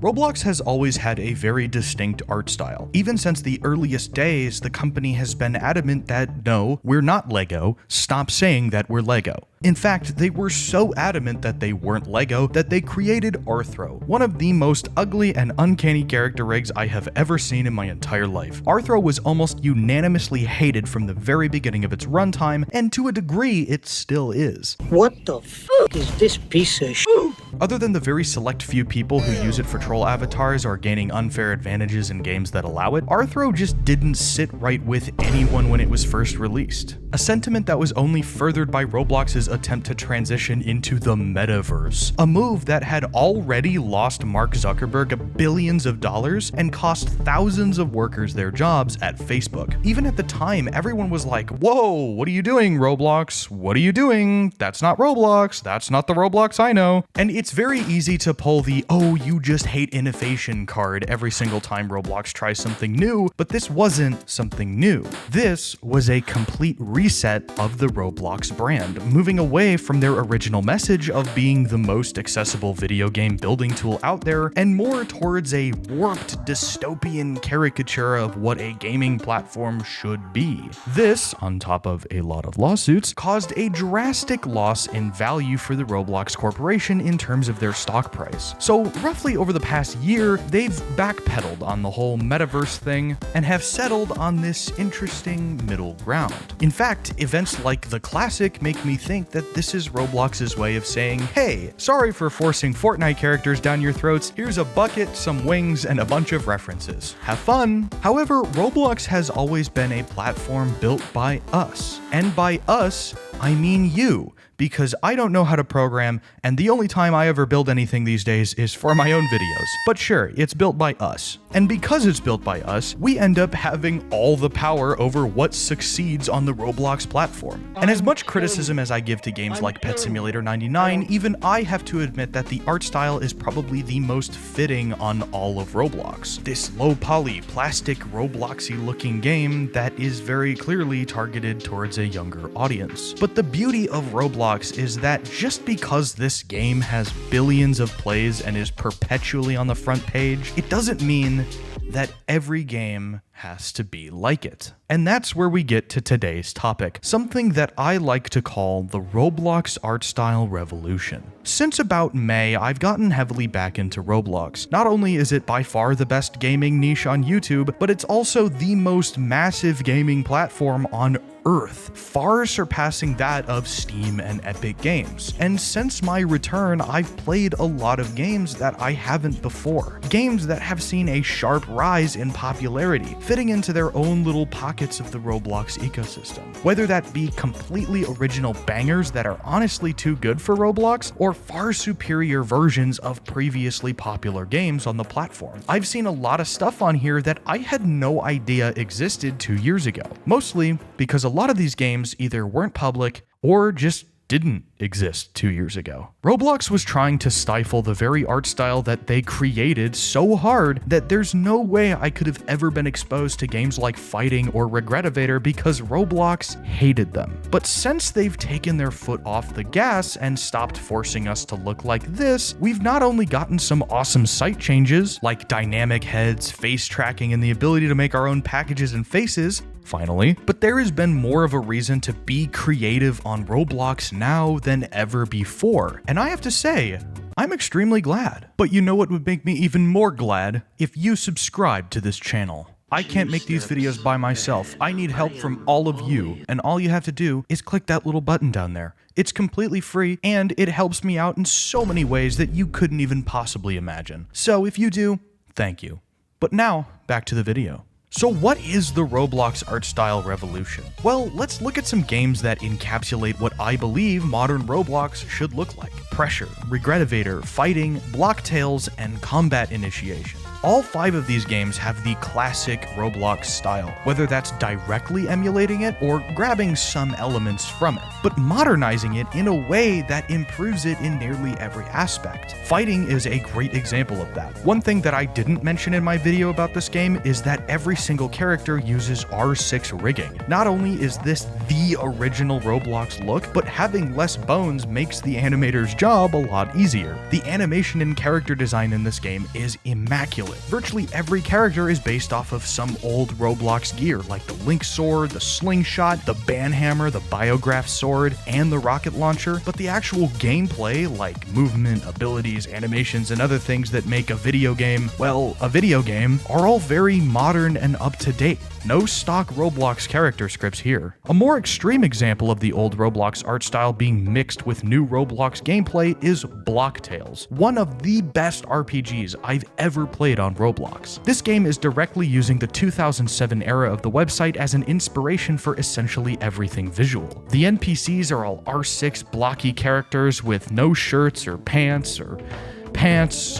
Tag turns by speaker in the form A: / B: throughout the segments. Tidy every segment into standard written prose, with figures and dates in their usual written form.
A: Roblox has always had a very distinct art style. Even since the earliest days, the company has been adamant that no, we're not Lego, stop saying that we're Lego. In fact, they were so adamant that they weren't Lego that they created Arthro, one of the most ugly and uncanny character rigs I have ever seen in my entire life. Arthro was almost unanimously hated from the very beginning of its runtime, and to a degree, it still is.
B: What the fuck is this piece of shit?
A: Other than the very select few people who use it for troll avatars or gaining unfair advantages in games that allow it, Arthro just didn't sit right with anyone when it was first released. A sentiment that was only furthered by Roblox's attempt to transition into the metaverse, a move that had already lost Mark Zuckerberg billions of dollars and cost thousands of workers their jobs at Facebook. Even at the time, everyone was like, whoa, what are you doing, Roblox? What are you doing? That's not Roblox. That's not the Roblox I know. And it's very easy to pull the, oh, you just hate innovation card every single time Roblox tries something new, but this wasn't something new. This was a complete reset of the Roblox brand, moving away from their original message of being the most accessible video game building tool out there and more towards a warped dystopian caricature of what a gaming platform should be. This, on top of a lot of lawsuits, caused a drastic loss in value for the Roblox Corporation in terms of their stock price. So roughly over the past year, they've backpedaled on the whole metaverse thing and have settled on this interesting middle ground. In fact, events like the Classic make me think that this is Roblox's way of saying, hey, sorry for forcing Fortnite characters down your throats, here's a bucket, some wings, and a bunch of references. Have fun! However, Roblox has always been a platform built by us. And by us, I mean you. Because I don't know how to program, and the only time I ever build anything these days is for my own videos. But sure, it's built by us. And because it's built by us, we end up having all the power over what succeeds on the Roblox platform. And as much criticism as I give to games like Pet Simulator 99, even I have to admit that the art style is probably the most fitting on all of Roblox. This low-poly, plastic, Robloxy looking game that is very clearly targeted towards a younger audience. But the beauty of Roblox is that just because this game has billions of plays and is perpetually on the front page, it doesn't mean that every game has to be like it. And that's where we get to today's topic, something that I like to call the Roblox art style revolution. Since about May, I've gotten heavily back into Roblox. Not only is it by far the best gaming niche on YouTube, but it's also the most massive gaming platform on Earth, far surpassing that of Steam and Epic Games. And since my return, I've played a lot of games that I haven't before. Games that have seen a sharp rise in popularity, fitting into their own little pockets of the Roblox ecosystem. Whether that be completely original bangers that are honestly too good for Roblox, or far superior versions of previously popular games on the platform. I've seen a lot of stuff on here that I had no idea existed 2 years ago. Mostly because a lot of these games either weren't public or just didn't exist 2 years ago. Roblox was trying to stifle the very art style that they created so hard that there's no way I could have ever been exposed to games like Phighting or Regretevator because Roblox hated them. But since they've taken their foot off the gas and stopped forcing us to look like this, we've not only gotten some awesome site changes like dynamic heads, face tracking, and the ability to make our own packages and faces, finally, but there has been more of a reason to be creative on Roblox now than ever before. And I have to say, I'm extremely glad. But you know what would make me even more glad? If you subscribe to this channel. I can't make these videos by myself. I need help from all of you. And all you have to do is click that little button down there. It's completely free, and it helps me out in so many ways that you couldn't even possibly imagine. So if you do, thank you. But now, back to the video. So what is the Roblox art style revolution? Well, let's look at some games that encapsulate what I believe modern Roblox should look like. Pressure, Regretevator, Phighting, Block Tales, and Combat Initiation. All 5 of these games have the classic Roblox style, whether that's directly emulating it or grabbing some elements from it, but modernizing it in a way that improves it in nearly every aspect. Phighting is a great example of that. One thing that I didn't mention in my video about this game is that every single character uses R6 rigging. Not only is this the original Roblox look, but having less bones makes the animator's job a lot easier. The animation and character design in this game is immaculate. Virtually every character is based off of some old Roblox gear, like the Link sword, the slingshot, the banhammer, the biograph sword, and the rocket launcher, but the actual gameplay, like movement, abilities, animations, and other things that make a video game, well, a video game, are all very modern and up to date. No stock Roblox character scripts here. A more extreme example of the old Roblox art style being mixed with new Roblox gameplay is Block Tales, one of the best RPGs I've ever played on Roblox. This game is directly using the 2007 era of the website as an inspiration for essentially everything visual. The NPCs are all R6 blocky characters with no shirts or pants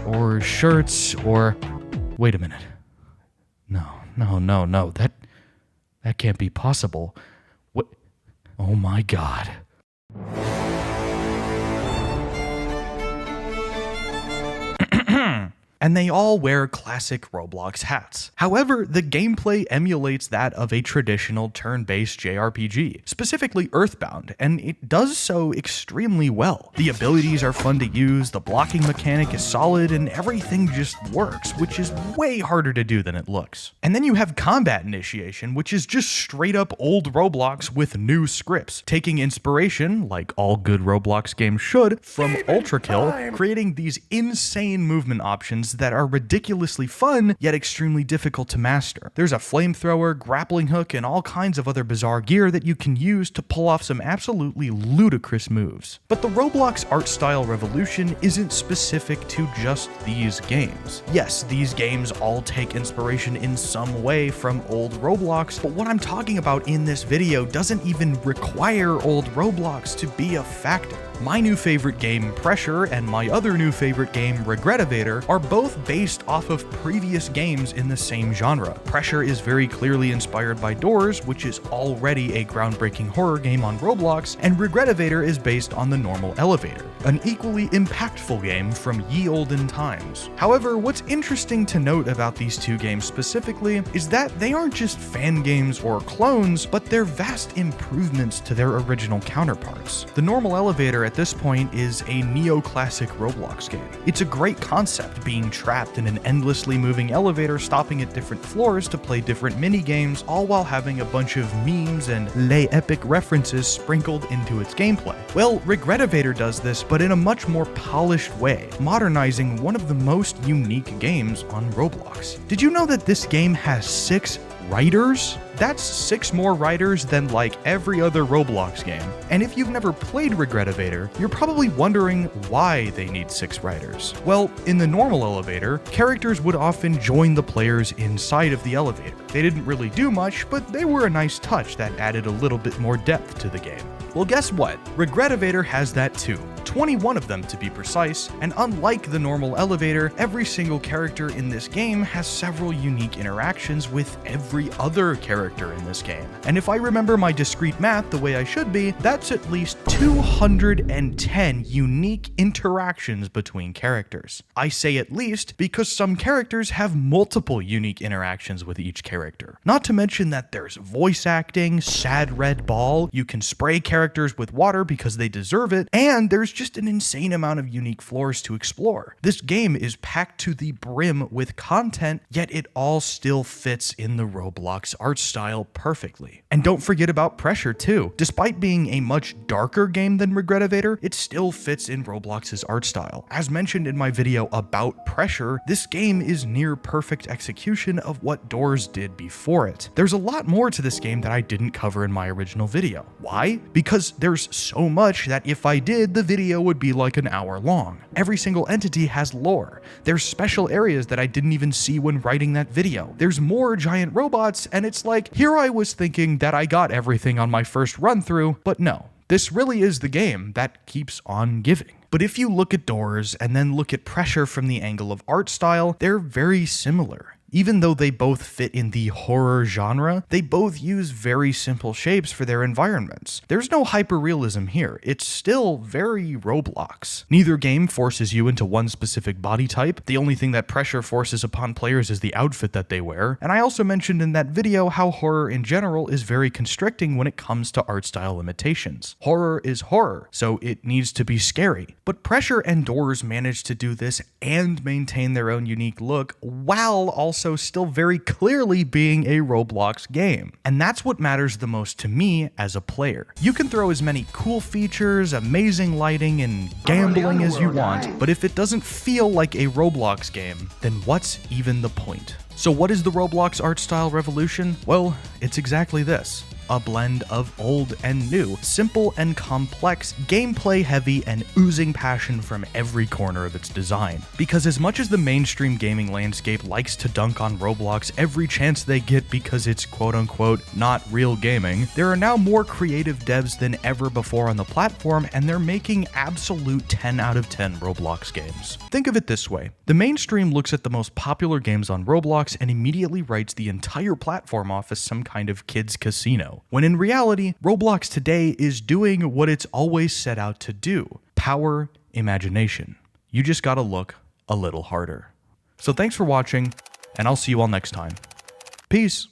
A: or shirts or... Wait a minute. No, that can't be possible. What? Oh my god. And they all wear classic Roblox hats. However, the gameplay emulates that of a traditional turn-based JRPG, specifically Earthbound, and it does so extremely well. The abilities are fun to use, the blocking mechanic is solid, and everything just works, which is way harder to do than it looks. And then you have combat initiation, which is just straight up old Roblox with new scripts, taking inspiration, like all good Roblox games should, from Ultra Kill, creating these insane movement options that are ridiculously fun, yet extremely difficult to master. There's a flamethrower, grappling hook, and all kinds of other bizarre gear that you can use to pull off some absolutely ludicrous moves. But the Roblox art style revolution isn't specific to just these games. Yes, these games all take inspiration in some way from old Roblox, but what I'm talking about in this video doesn't even require old Roblox to be a factor. My new favorite game, Pressure, and my other new favorite game, Regretevator, are both based off of previous games in the same genre. Pressure is very clearly inspired by Doors, which is already a groundbreaking horror game on Roblox, and Regretevator is based on the normal elevator, an equally impactful game from ye olden times. However, what's interesting to note about these two games specifically is that they aren't just fan games or clones, but they're vast improvements to their original counterparts. The normal elevator at this point is a neoclassic Roblox game. It's a great concept, being trapped in an endlessly moving elevator, stopping at different floors to play different mini games, all while having a bunch of memes and les epic references sprinkled into its gameplay. Well, Regretevator does this, but in a much more polished way, modernizing one of the most unique games on Roblox. Did you know that this game has 6 writers? That's 6 more writers than like every other Roblox game. And if you've never played Regretevator, you're probably wondering why they need 6 writers. Well, in the normal elevator, characters would often join the players inside of the elevator. They didn't really do much, but they were a nice touch that added a little bit more depth to the game. Well, guess what? Regretevator has that too. 21 of them to be precise, and unlike the normal elevator, every single character in this game has several unique interactions with every other character in this game. And if I remember my discrete math the way I should be, that's at least 210 unique interactions between characters. I say at least because some characters have multiple unique interactions with each character. Not to mention that there's voice acting, sad red ball, you can spray characters with water because they deserve it, and there's just an insane amount of unique floors to explore. This game is packed to the brim with content, yet it all still fits in the Roblox art style perfectly. And don't forget about Pressure too. Despite being a much darker game than Regretevator, it still fits in Roblox's art style. As mentioned in my video about Pressure, this game is near perfect execution of what Doors did before it. There's a lot more to this game that I didn't cover in my original video. Why? Because there's so much that if I did, the video would be like an hour long. Every single entity has lore. There's special areas that I didn't even see when writing that video. There's more giant robots, and it's like, here I was thinking that I got everything on my first run through, but no. This really is the game that keeps on giving. But if you look at doors and then look at pressure from the angle of art style, they're very similar. Even though they both fit in the horror genre, they both use very simple shapes for their environments. There's no hyperrealism here, it's still very Roblox. Neither game forces you into one specific body type, the only thing that pressure forces upon players is the outfit that they wear, and I also mentioned in that video how horror in general is very constricting when it comes to art style limitations. Horror is horror, so it needs to be scary. But pressure and doors manage to do this and maintain their own unique look, while also still very clearly being a Roblox game. And that's what matters the most to me as a player. You can throw as many cool features, amazing lighting, and gambling as you want, but if it doesn't feel like a Roblox game, then what's even the point? So what is the Roblox art style revolution? Well, it's exactly this. A blend of old and new, simple and complex, gameplay heavy, and oozing passion from every corner of its design. Because as much as the mainstream gaming landscape likes to dunk on Roblox every chance they get because it's quote-unquote not real gaming, there are now more creative devs than ever before on the platform, and they're making absolute 10 out of 10 Roblox games. Think of it this way. The mainstream looks at the most popular games on Roblox and immediately writes the entire platform off as some kind of kids' casino. When in reality, Roblox today is doing what it's always set out to do: power imagination. You just gotta look a little harder. So thanks for watching, and I'll see you all next time. Peace.